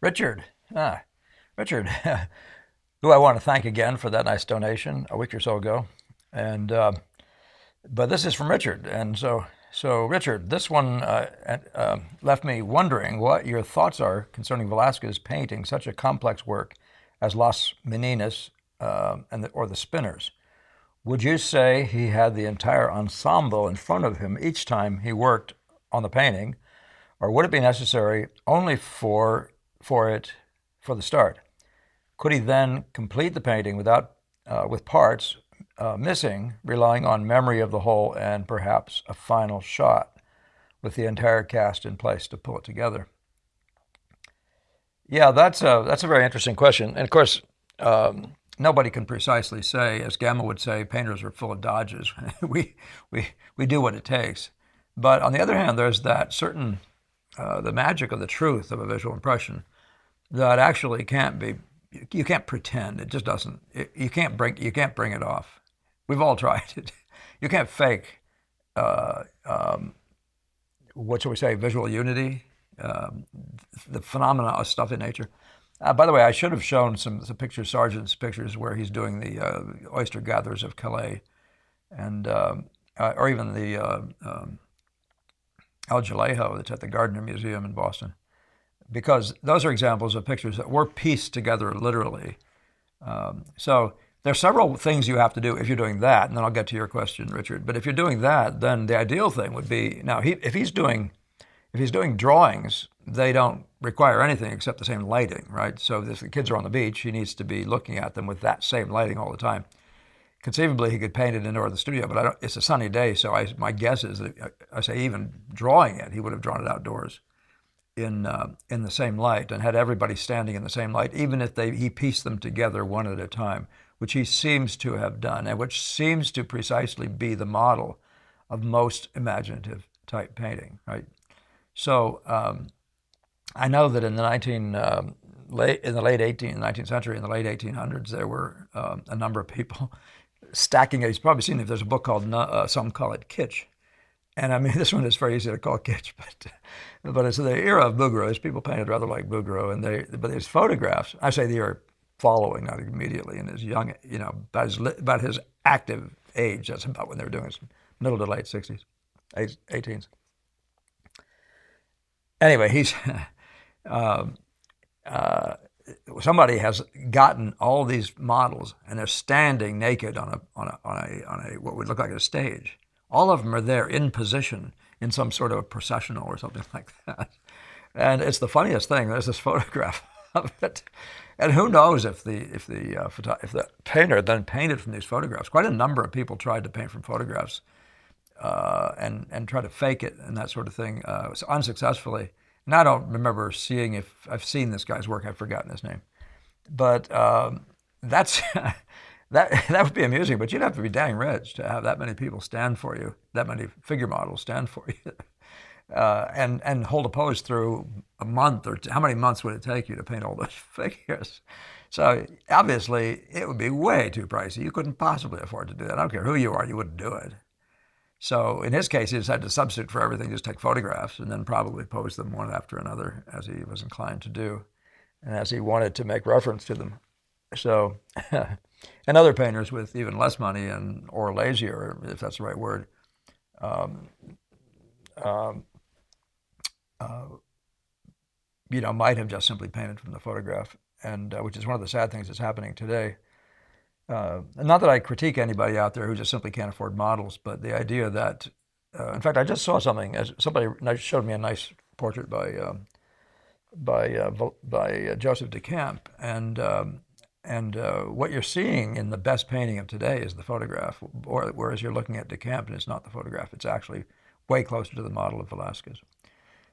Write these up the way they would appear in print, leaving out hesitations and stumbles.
Richard. Richard, who I want to thank again for that nice donation a week or so ago. And but this is from Richard, and so Richard, this one left me wondering what your thoughts are concerning Velasquez painting such a complex work as Las Meninas or the Spinners. Would you say he had the entire ensemble in front of him each time he worked on the painting, or would it be necessary only for the start? Could he then complete the painting with parts missing, relying on memory of the whole and perhaps a final shot with the entire cast in place to pull it together? Yeah, that's a very interesting question. And of course, nobody can precisely say, as Gamma would say, painters are full of dodges. we we we do what it takes. But on the other hand, there's that certain the magic of the truth of a visual impression that actually can't be. You can't pretend. It just doesn't. You can't bring it off. We've all tried it. You can't fake. Uh, um, what shall we say? Visual unity, um, the phenomena of stuff in nature. By the way, I should have shown some pictures, Sargent's pictures, where he's doing the oyster gatherers of Calais, and or even the El Galejo that's at the Gardner Museum in Boston, because those are examples of pictures that were pieced together literally. So there are several things you have to do if you're doing that, and then I'll get to your question, Richard. But if you're doing that, then the ideal thing would be now if he's doing drawings, they don't require anything except the same lighting, right? So if the kids are on the beach, he needs to be looking at them with that same lighting all the time. Conceivably, he could paint it indoor in the studio, but it's a sunny day, so my guess is that I say even drawing it, he would have drawn it outdoors in the same light and had everybody standing in the same light, even if he pieced them together one at a time, which he seems to have done, and which seems to precisely be the model of most imaginative type painting, right? So I know that in the late 19th century, in the late 1800s, there were a number of people stacking it. He's probably seen if there's a book called some call it kitsch, and I mean, this one is very easy to call kitsch, but it's the era of Bouguereau. People painted rather like Bouguereau, but his photographs. I say the era following, not immediately, in his young, about his active age. That's about when they were doing his middle to late 60s, 18s. Anyway, he's um, uh, somebody has gotten all these models, and they're standing naked on a what would look like a stage. All of them are there in position in some sort of a processional or something like that. And it's the funniest thing. There's this photograph of it, and who knows if the painter then painted from these photographs. Quite a number of people tried to paint from photographs and try to fake it and that sort of thing, so unsuccessfully. And I don't remember seeing if I've seen this guy's work. I've forgotten his name, but that's that would be amusing. But you'd have to be dang rich to have that many people stand for you, that many figure models stand for you, and hold a pose through a month or two. How many months would it take you to paint all those figures? So obviously, it would be way too pricey. You couldn't possibly afford to do that. I don't care who you are, you wouldn't do it. So in his case, he just had to substitute for everything, just take photographs and then probably pose them one after another as he was inclined to do and as he wanted to make reference to them. So, and other painters with even less money or lazier, if that's the right word, um, um, uh, might have just simply painted from the photograph, and which is one of the sad things that's happening today. And not that I critique anybody out there who just simply can't afford models, but the idea that, in fact, I just saw something. As somebody showed me a nice portrait by Joseph de Camp, and what you're seeing in the best painting of today is the photograph, whereas you're looking at de Camp and it's not the photograph. It's actually way closer to the model of Velasquez.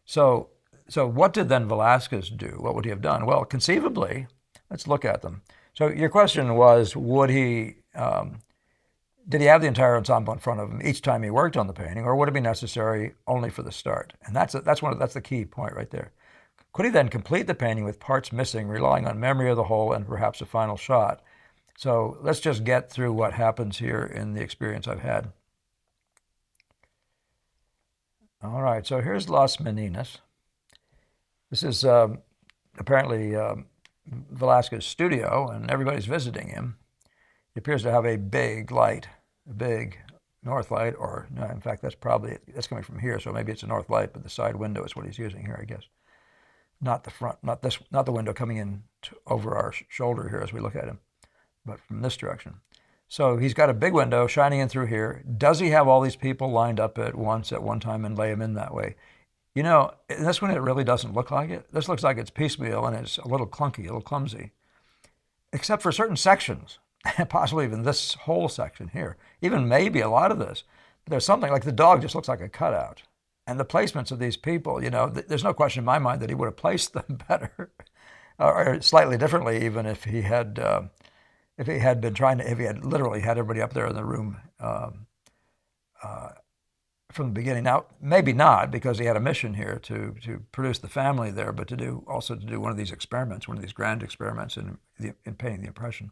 So, so what did then Velasquez do? What would he have done? Well, conceivably, let's look at them. So your question was, did he have the entire ensemble in front of him each time he worked on the painting, or would it be necessary only for the start? And that's the key point right there. Could he then complete the painting with parts missing, relying on memory of the whole and perhaps a final shot? So let's just get through what happens here in the experience I've had. All right, so here's Las Meninas. This is apparently Velasquez studio, and everybody's visiting him. He appears to have a big light, a big north light, or no, in fact, that's coming from here, so maybe it's a north light, but the side window is what he's using here, I guess. Not the front, not the window coming in over our shoulder here as we look at him, but from this direction. So he's got a big window shining in through here. Does he have all these people lined up at once at one time and lay them in that way? You know, in this one, it really doesn't look like it. This looks like it's piecemeal and it's a little clunky, a little clumsy, except for certain sections, possibly even this whole section here, even maybe a lot of this. But there's something like the dog just looks like a cutout. And the placements of these people, you know, there's no question in my mind that he would have placed them better or slightly differently, even if he had been trying to, if he had literally had everybody up there in the room from the beginning. Now, maybe not, because he had a mission here to produce the family there, but to do one of these experiments, one of these grand experiments in painting the impression.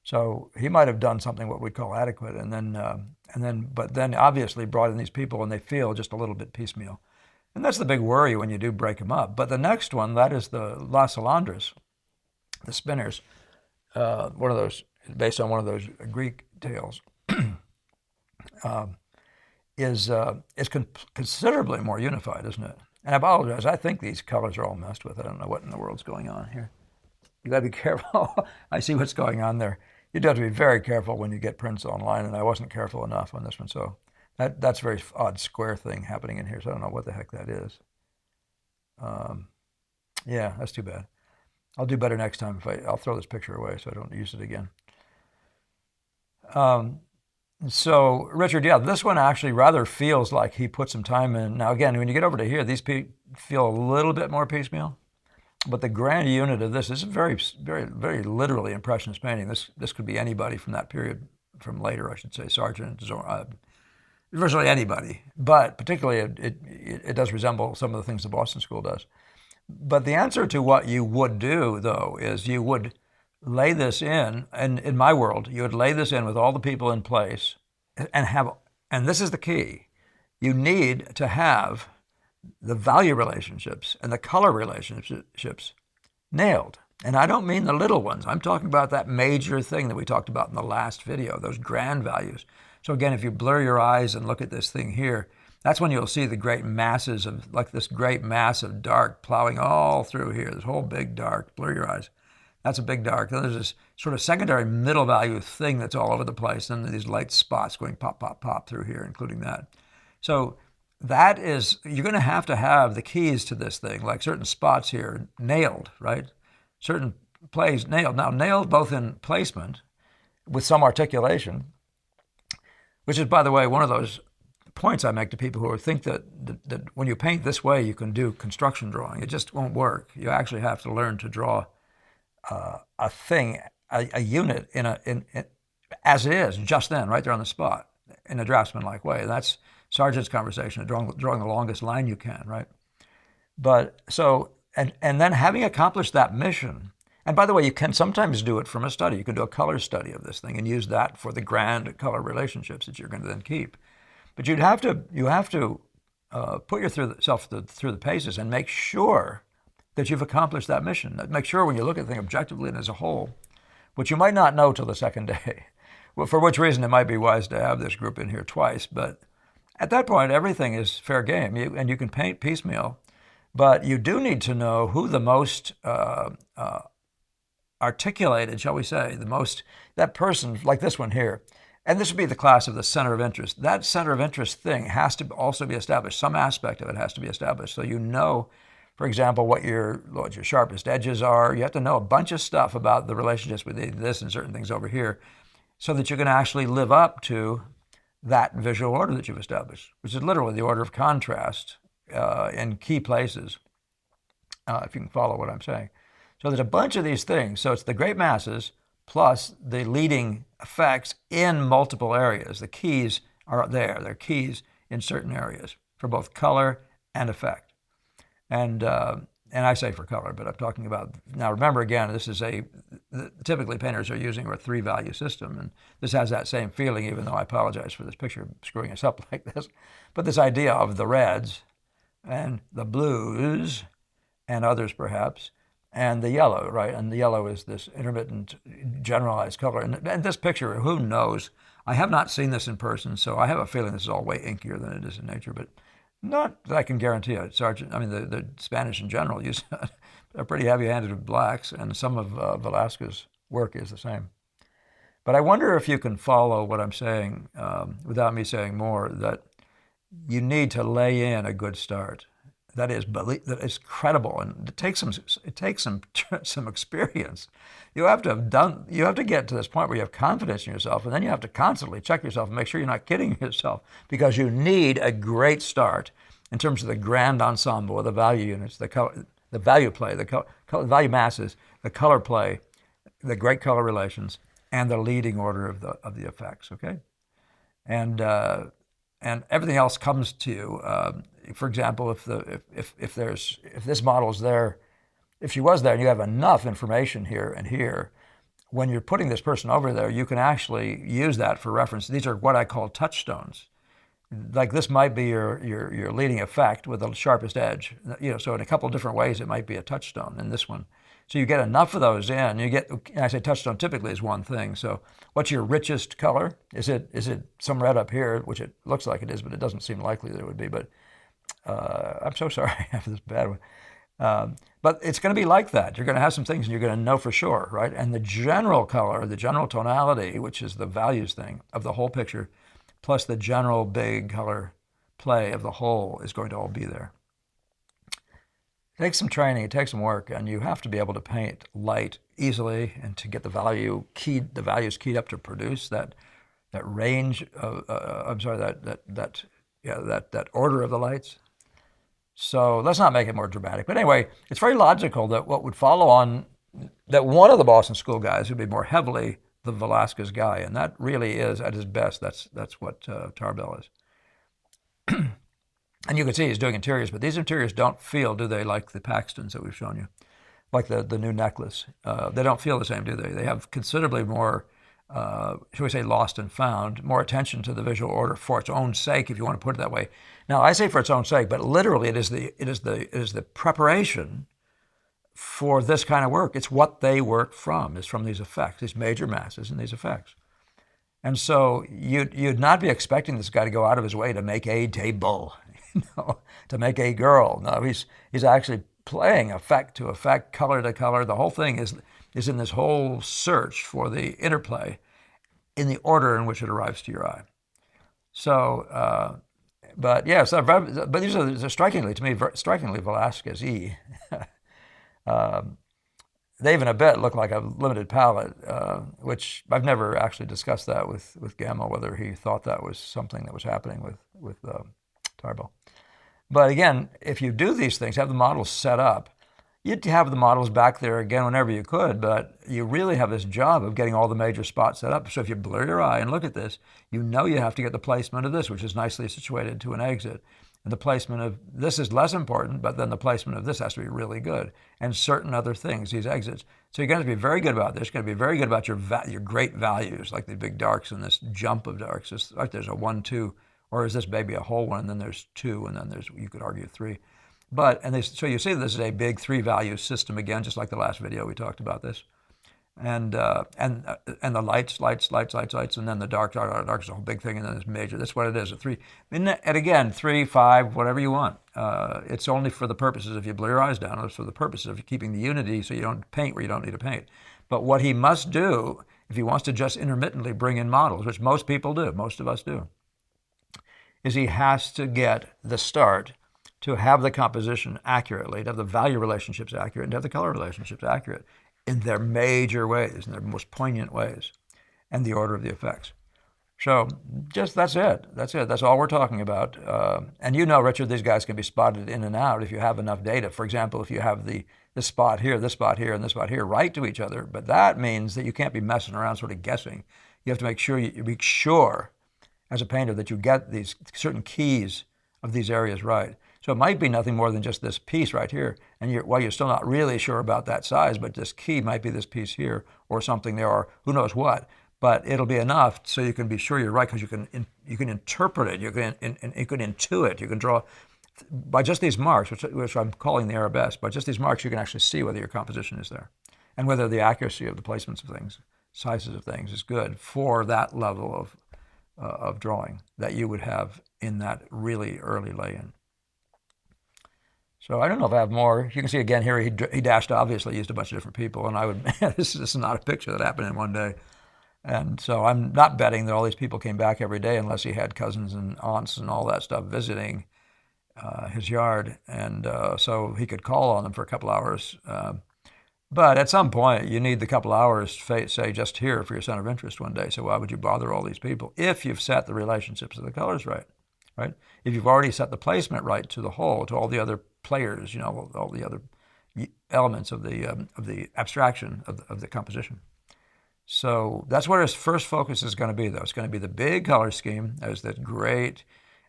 So he might have done something what we'd call adequate, but then obviously brought in these people and they feel just a little bit piecemeal. And that's the big worry when you do break them up. But the next one, that is the Las Salandras, the spinners, one of those, based on one of those Greek tales, is considerably more unified, isn't it? And I apologize, I think these colors are all messed with. I don't know what in the world's going on here. You got to be careful. I see what's going on there. You do have to be very careful when you get prints online, and I wasn't careful enough on this one. So that's a very odd square thing happening in here, so I don't know what the heck that is. Yeah, that's too bad. I'll do better next time. I'll throw this picture away so I don't use it again. So, Richard, yeah, this one actually rather feels like he put some time in. Now, again, when you get over to here, these feel a little bit more piecemeal. But the grand unit of this is very, very, very literally Impressionist painting. This could be anybody from that period, from later, I should say, Sargent, virtually anybody. But particularly, it does resemble some of the things the Boston School does. But the answer to what you would do, though, is you would lay this in, and in my world, you would lay this in with all the people in place and this is the key, you need to have the value relationships and the color relationships nailed. And I don't mean the little ones. I'm talking about that major thing that we talked about in the last video, those grand values. So again, if you blur your eyes and look at this thing here, that's when you'll see the great masses of, like this great mass of dark plowing all through here, this whole big dark, blur your eyes. That's a big dark. Then there's this sort of secondary middle value thing that's all over the place. And these light spots going pop, pop, pop through here, including that. So that is, you're going to have the keys to this thing, like certain spots here nailed, right? Certain plays nailed. Now, nailed both in placement with some articulation, which is, by the way, one of those points I make to people who think that when you paint this way, you can do construction drawing. It just won't work. You actually have to learn to draw a thing, a unit as it is, just then, right there on the spot, in a draftsman-like way. And that's Sargent's conversation, drawing the longest line you can, right? But so, and then having accomplished that mission, and by the way, you can sometimes do it from a study. You can do a color study of this thing and use that for the grand color relationships that you're going to then keep. But you have to put yourself through the paces and make sure that you've accomplished that mission. Make sure when you look at the thing objectively and as a whole, which you might not know till the second day, well, for which reason it might be wise to have this group in here twice. But at that point, everything is fair game, and you can paint piecemeal. But you do need to know who the most articulated, shall we say, that person, like this one here, and this would be the class of the center of interest. That center of interest thing has to also be established. Some aspect of it has to be established. So you know, for example, what your sharpest edges are. You have to know a bunch of stuff about the relationships with this and certain things over here so that you can actually live up to that visual order that you've established, which is literally the order of contrast in key places, if you can follow what I'm saying. So there's a bunch of these things. So it's the great masses plus the leading effects in multiple areas. The keys are there. They're keys in certain areas for both color and effect. And I say for color, but I'm talking about, now remember again, this is typically painters are using a 3-value system, and this has that same feeling, even though I apologize for this picture screwing us up like this. But this idea of the reds and the blues and others perhaps, and the yellow, right? And the yellow is this intermittent generalized color. And this picture, who knows? I have not seen this in person, so I have a feeling this is all way inkier than it is in nature, but not that I can guarantee it. Sergeant, I mean, the Spanish in general use are pretty heavy-handed with blacks, and some of Velasquez's work is the same. But I wonder if you can follow what I'm saying without me saying more, that you need to lay in a good start. That is credible, and it takes some experience. You have to get to this point where you have confidence in yourself, and then you have to constantly check yourself and make sure you're not kidding yourself, because you need a great start in terms of the grand ensemble of the value units, the value play, the value masses, the color play, the great color relations, and the leading order of the effects. Okay, and everything else comes to you. For example, if this model is there, if she was there, and you have enough information here and here, when you're putting this person over there, you can actually use that for reference. These are what I call touchstones. Like this might be your leading effect with the sharpest edge. So in a couple of different ways, it might be a touchstone in this one. So you get enough of those in. I say touchstone typically is one thing. So what's your richest color? Is it some red up here, which it looks like it is, but it doesn't seem likely that it would be. But I'm so sorry I have this bad one. But it's going to be like that. You're going to have some things and you're going to know for sure, right? And the general color, the general tonality, which is the values thing of the whole picture, plus the general big color play of the whole is going to all be there. It takes some training, it takes some work, and you have to be able to paint light easily and to get the values keyed up to produce that range of, that order of the lights. So let's not make it more dramatic. But anyway, it's very logical that what would follow on, that one of the Boston School guys would be more heavily the Velasquez guy, and that really is, at his best, that's what Tarbell is. And you can see he's doing interiors, but these interiors don't feel, do they, like the Paxtons that we've shown you, like the new necklace. They don't feel the same, do they? They have considerably more, shall we say, lost and found, more attention to the visual order for its own sake, if you want to put it that way. Now, I say for its own sake, but literally it is the preparation for this kind of work. It's what they work from, is from these effects, these major masses and these effects. And so you'd not be expecting this guy to go out of his way to make a table, to make a girl. No, he's actually playing effect to effect, color to color. The whole thing is in this whole search for the interplay in the order in which it arrives to your eye. So, but yes, but these are strikingly, to me, strikingly Velasquez-y. They even a bit look like a limited palette, which I've never actually discussed that with Gamma, whether he thought that was something that was happening with Tarbell. But again, if you do these things, have the models set up, you'd have the models back there again whenever you could, but you really have this job of getting all the major spots set up. So if you blur your eye and look at this, you know you have to get the placement of this, which is nicely situated to an exit. And the placement of this is less important, but then the placement of this has to be really good. And certain other things, these exits. So you're going to be very good about this. You're going to be very good about your great values, like the big darks and this jump of darks. It's like there's a 1, 2, or is this maybe a whole one, and then there's 2, and then there's, you could argue, 3. So you see this is a big 3-value system again, just like the last video we talked about this. And the lights, and then the dark is a whole big thing, and then it's major. That's what it is, a 3. And again, 3, 5, whatever you want. It's only for the purposes, if you blur your eyes down, it's for the purposes of keeping the unity so you don't paint where you don't need to paint. But what he must do, if he wants to just intermittently bring in models, which most people do, most of us do, is he has to get the start to have the composition accurately, to have the value relationships accurate, and to have the color relationships accurate in their major ways, in their most poignant ways, and the order of the effects. So just that's it. That's all we're talking about. And you know, Richard, these guys can be spotted in and out if you have enough data. For example, if you have this spot here, this spot here, and this spot here right to each other, but that means that you can't be messing around sort of guessing. You have to make sure as a painter that you get these certain keys of these areas right. So it might be nothing more than just this piece right here, and you're still not really sure about that size, but this key might be this piece here or something there, or who knows what. But it'll be enough so you can be sure you're right, because you can interpret it, you can intuit, you can draw by just these marks, which I'm calling the arabesque, by just these marks, you can actually see whether your composition is there and whether the accuracy of the placements of things, sizes of things, is good for that level of drawing that you would have in that really early lay-in. So I don't know if I have more. You can see again here, he dashed obviously used a bunch of different people, and I would, this is not a picture that happened in one day. And so I'm not betting that all these people came back every day unless he had cousins and aunts and all that stuff visiting his yard. And so he could call on them for a couple hours. But at some point, you need the couple hours, say, just here for your center of interest one day. So why would you bother all these people if you've set the relationships of the colors right? Right? If you've already set the placement right to the whole, to all the other players, all the other elements of the abstraction of the composition. So that's what his first focus is going to be, though. It's going to be the big color scheme as the great,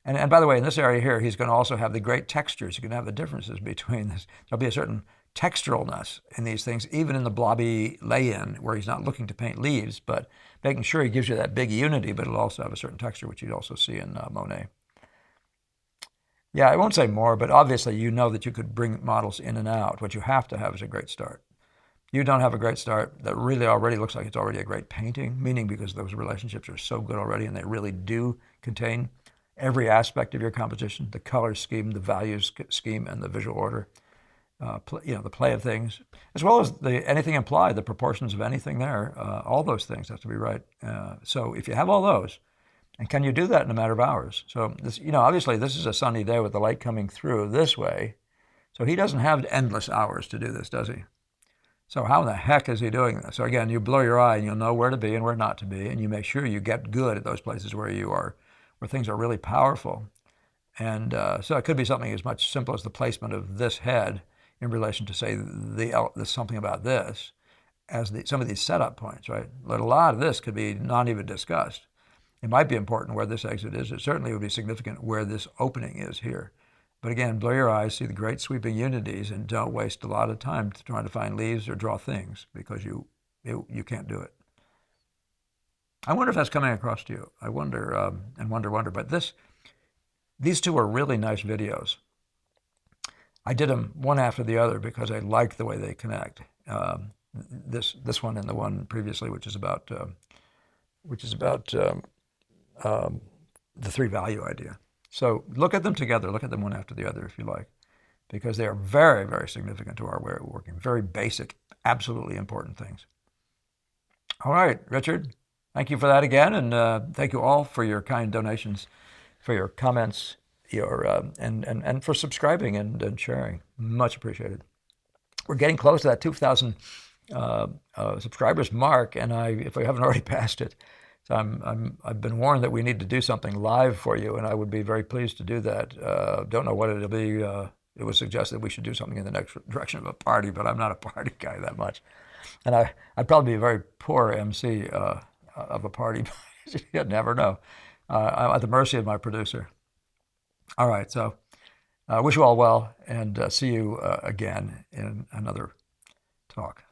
and by the way, in this area here, he's going to also have the great textures. He's going to have the differences between this. There'll be a certain texturalness in these things, even in the blobby lay-in, where he's not looking to paint leaves, but making sure he gives you that big unity, but it'll also have a certain texture, which you'd also see in Monet. Yeah, I won't say more, but obviously you know that you could bring models in and out. What you have to have is a great start. You don't have a great start that really already looks like it's already a great painting, meaning because those relationships are so good already and they really do contain every aspect of your composition, the color scheme, the values scheme, and the visual order, the play of things, as well as anything implied, the proportions of anything there, all those things have to be right. So if you have all those, and can you do that in a matter of hours? So this, obviously this is a sunny day with the light coming through this way, so he doesn't have endless hours to do this, does he? So how in the heck is he doing this? So again, you blow your eye and you'll know where to be and where not to be, and you make sure you get good at those places where things are really powerful. And so it could be something as much simple as the placement of this head in relation to, say, something about this, as some of these setup points, right? But a lot of this could be not even discussed. It might be important where this exit is. It certainly would be significant where this opening is here. But again, blow your eyes, see the great sweeping unities, and don't waste a lot of time trying to find leaves or draw things, because you can't do it. I wonder if that's coming across to you. I wonder and wonder. But these two are really nice videos. I did them one after the other because I like the way they connect. This one and the one previously, which is about the three value idea. So look at them together. Look at them one after the other if you like, because they are very, very significant to our way of working. Very basic, absolutely important things. All right, Richard, thank you for that again, and thank you all for your kind donations, for your comments, and for subscribing and sharing. Much appreciated. We're getting close to that 2,000 subscribers mark, and if we haven't already passed it. So I've been warned that we need to do something live for you, and I would be very pleased to do that. Don't know what it'll be. It was suggested we should do something in the next direction of a party, but I'm not a party guy that much. And I'd probably be a very poor MC of a party. You never know. I'm at the mercy of my producer. All right, so I wish you all well, and see you again in another talk.